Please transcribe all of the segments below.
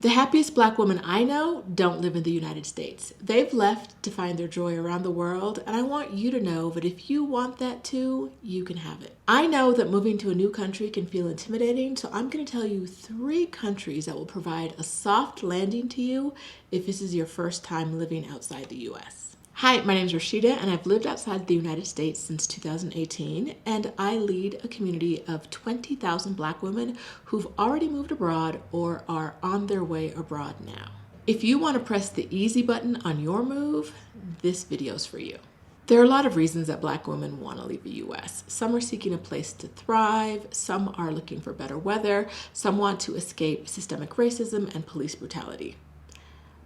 The happiest Black women I know don't live in the United States. They've left to find their joy around the world, and I want you to know that if you want that too, you can have it. I know that moving to a new country can feel intimidating, so I'm going to tell you 3 countries that will provide a soft landing to you if this is your first time living outside the US. Hi, my name is Roshida, and I've lived outside the United States since 2018, and I lead a community of 20,000 Black women who've already moved abroad or are on their way abroad now. If you want to press the easy button on your move, this video's for you. There are a lot of reasons that Black women want to leave the US. Some are seeking a place to thrive, some are looking for better weather, some want to escape systemic racism and police brutality.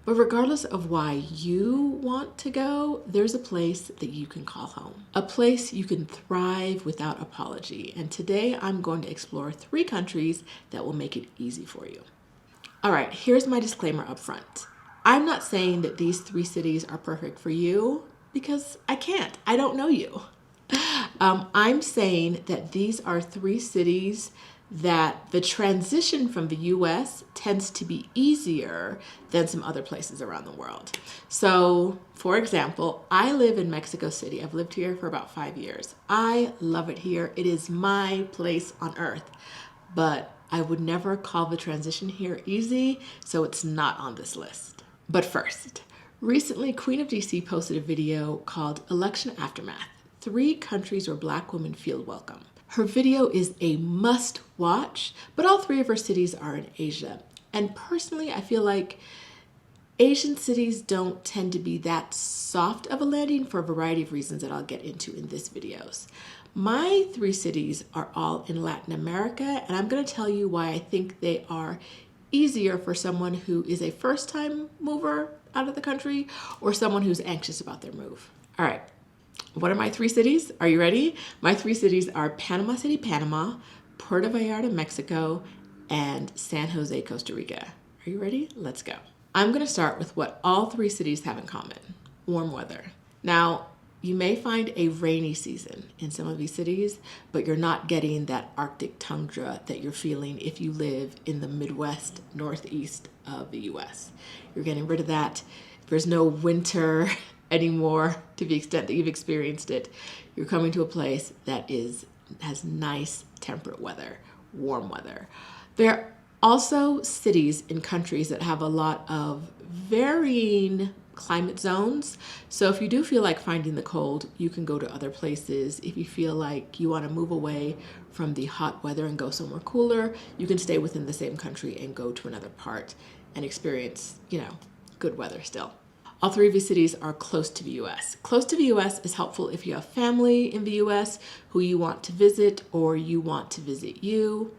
But regardless of why you want to go, there's a place that you can call home. A place you can thrive without apology. And today I'm going to explore 3 countries that will make it easy for you. All right, here's my disclaimer up front. I'm not saying that these 3 cities are perfect for you because I can't. I don't know you. I'm saying that these are 3 cities that the transition from the US tends to be easier than some other places around the world. So, for example, I live in Mexico City. I've lived here for about 5 years. I love it here. It is my place on earth. But I would never call the transition here easy, so it's not on this list. But first, recently Queen of DC posted a video called Election Aftermath: 3 countries where Black women feel welcome. Her video is a must watch, but all 3 of her cities are in Asia. And personally, I feel like Asian cities don't tend to be that soft of a landing for a variety of reasons that I'll get into in this videos. My 3 cities are all in Latin America, and I'm going to tell you why I think they are easier for someone who is a first-time mover out of the country or someone who's anxious about their move. All right. What are my 3 cities? Are you ready? My 3 cities are Panama City, Panama, Puerto Vallarta, Mexico, and San Jose, Costa Rica. Are you ready? Let's go. I'm going to start with what all 3 cities have in common: warm weather. Now, you may find a rainy season in some of these cities, but you're not getting that Arctic tundra that you're feeling if you live in the Midwest, Northeast of the US. You're getting rid of that. There's no winter anymore to the extent that you've experienced it. You're coming to a place that has nice temperate weather, warm weather. There are also cities in countries that have a lot of varying climate zones. So if you do feel like finding the cold, you can go to other places. If you feel like you want to move away from the hot weather and go somewhere cooler, you can stay within the same country and go to another part and experience, good weather still. All 3 of these cities are close to the US. Close to the US is helpful if you have family in the US who you want to visit or you want to visit you.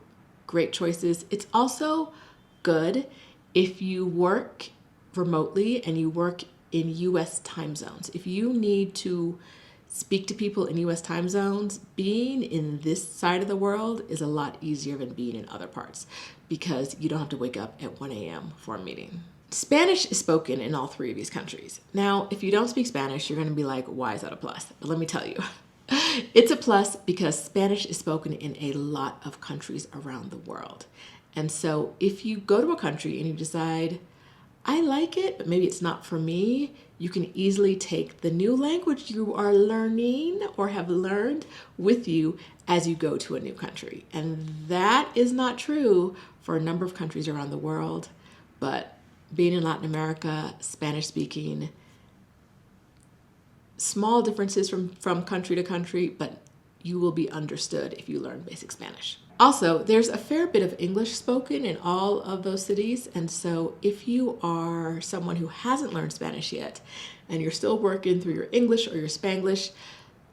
Great choices. It's also good if you work remotely and you work in US time zones. If you need to speak to people in US time zones, being in this side of the world is a lot easier than being in other parts because you don't have to wake up at 1 a.m. for a meeting. Spanish is spoken in all 3 of these countries. Now, if you don't speak Spanish, you're going to be like, why is that a plus? But let me tell you, it's a plus because Spanish is spoken in a lot of countries around the world. And so if you go to a country and you decide, I like it, but maybe it's not for me, you can easily take the new language you are learning or have learned with you as you go to a new country. And that is not true for a number of countries around the world, but being in Latin America, Spanish speaking, small differences from country to country, but you will be understood if you learn basic Spanish. Also, there's a fair bit of English spoken in all of those cities. And so if you are someone who hasn't learned Spanish yet and you're still working through your English or your Spanglish,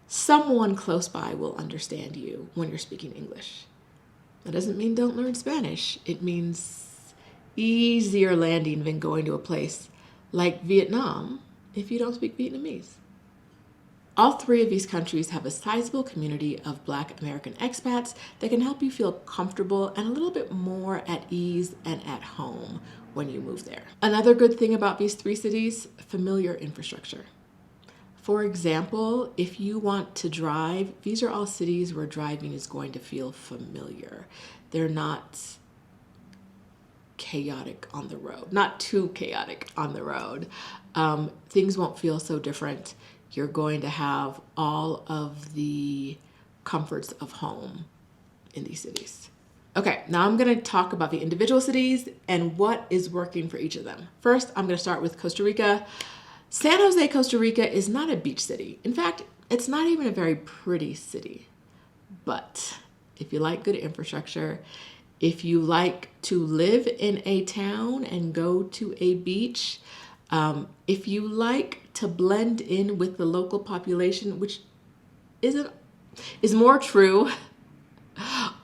someone close by will understand you when you're speaking English. That doesn't mean don't learn Spanish. It means easier landing than going to a place like Vietnam if you don't speak Vietnamese. All 3 of these countries have a sizable community of Black American expats that can help you feel comfortable and a little bit more at ease and at home when you move there. Another good thing about these 3 cities, familiar infrastructure. For example, if you want to drive, these are all cities where driving is going to feel familiar. They're not chaotic on the road. Not too chaotic on the road. Things won't feel so different. You're going to have all of the comforts of home in these cities. Okay, now I'm going to talk about the individual cities and what is working for each of them. First, I'm going to start with Costa Rica. San Jose, Costa Rica is not a beach city. In fact, it's not even a very pretty city. But if you like good infrastructure, if you like to live in a town and go to a beach, if you like to blend in with the local population, which is more true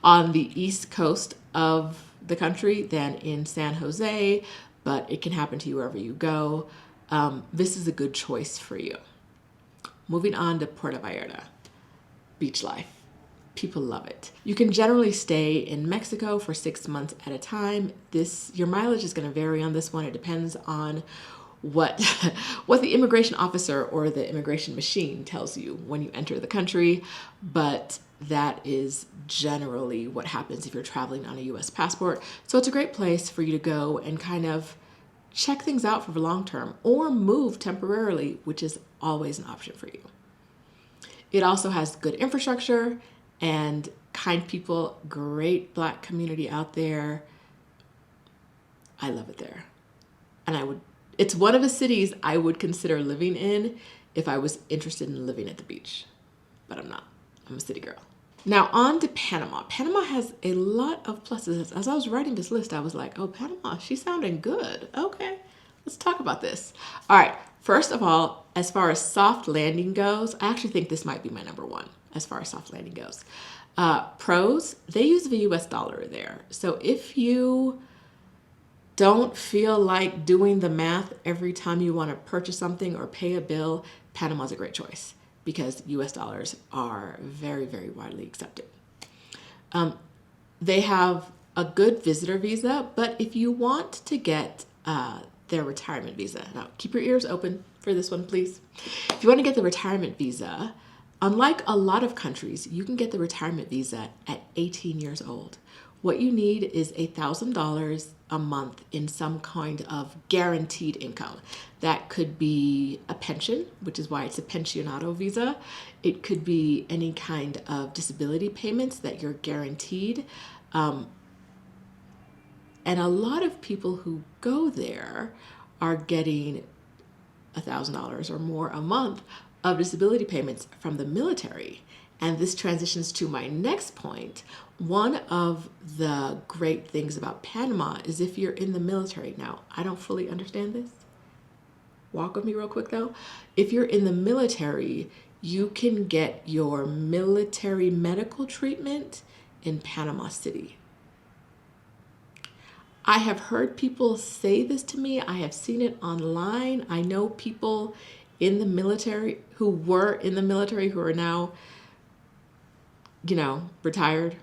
on the east coast of the country than in San Jose, but it can happen to you wherever you go. This is a good choice for you. Moving on to Puerto Vallarta, beach life. People love it. You can generally stay in Mexico for 6 months at a time. Your mileage is going to vary on this one. It depends on what the immigration officer or the immigration machine tells you when you enter the country, but that is generally what happens if you're traveling on a U.S. passport. So it's a great place for you to go and kind of check things out for the long term or move temporarily, which is always an option for you. It also has good infrastructure and kind people, great Black community out there. I love it there. And it's one of the cities I would consider living in if I was interested in living at the beach, but I'm not. I'm a city girl. Now on to Panama. Panama has a lot of pluses. As I was writing this list, I was like, oh, Panama, she's sounding good. Okay, let's talk about this. All right, first of all, as far as soft landing goes, I actually think this might be my number one as far as soft landing goes. Pros, they use the US dollar there. So if you don't feel like doing the math every time you want to purchase something or pay a bill, Panama's a great choice because US dollars are very, very widely accepted. They have a good visitor visa, but if you want to get their retirement visa, now keep your ears open for this one, please. If you want to get the retirement visa, unlike a lot of countries, you can get the retirement visa at 18 years old. What you need is $1,000 a month in some kind of guaranteed income. That could be a pension, which is why it's a pensionado visa. It could be any kind of disability payments that you're guaranteed. And a lot of people who go there are getting $1,000 or more a month of disability payments from the military. And this transitions to my next point. One of the great things about Panama is if you're in the military. Now, I don't fully understand this. Walk with me real quick though. If you're in the military, you can get your military medical treatment in Panama City. I have heard people say this to me. I have seen it online. I know people in the military who were in the military who are now, retired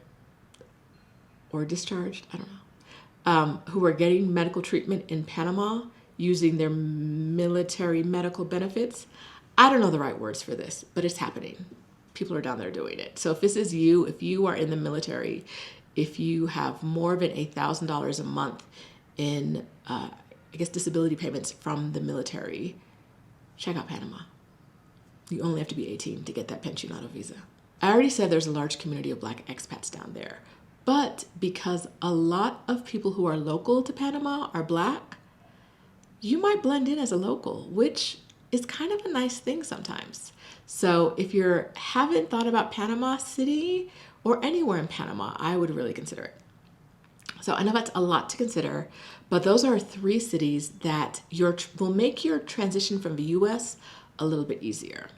or discharged, I don't know, who are getting medical treatment in Panama using their military medical benefits. I don't know the right words for this, but it's happening. People are down there doing it. So if this is you, if you are in the military, if you have more than $1,000 a month in, disability payments from the military, check out Panama. You only have to be 18 to get that pensionado visa. I already said there's a large community of Black expats down there, but because a lot of people who are local to Panama are Black, you might blend in as a local, which is kind of a nice thing sometimes. So if you haven't thought about Panama City or anywhere in Panama, I would really consider it. So I know that's a lot to consider, but those are 3 cities that will make your transition from the US a little bit easier.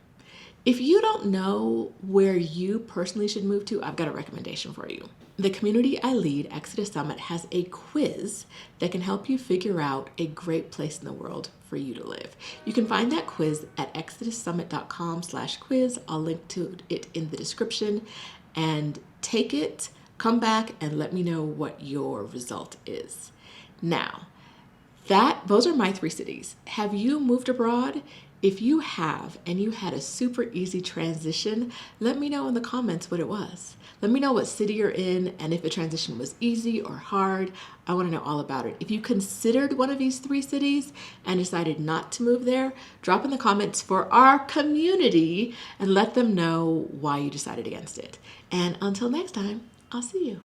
If you don't know where you personally should move to, I've got a recommendation for you. The community I lead, Exodus Summit, has a quiz that can help you figure out a great place in the world for you to live. You can find that quiz at exodussummit.com/quiz. I'll link to it in the description and take it, come back and let me know what your result is. Now, those are my 3 cities. Have you moved abroad? If you have and you had a super easy transition, let me know in the comments what it was. Let me know what city you're in and if the transition was easy or hard. I want to know all about it. If you considered one of these 3 cities and decided not to move there, drop in the comments for our community and let them know why you decided against it. And until next time, I'll see you.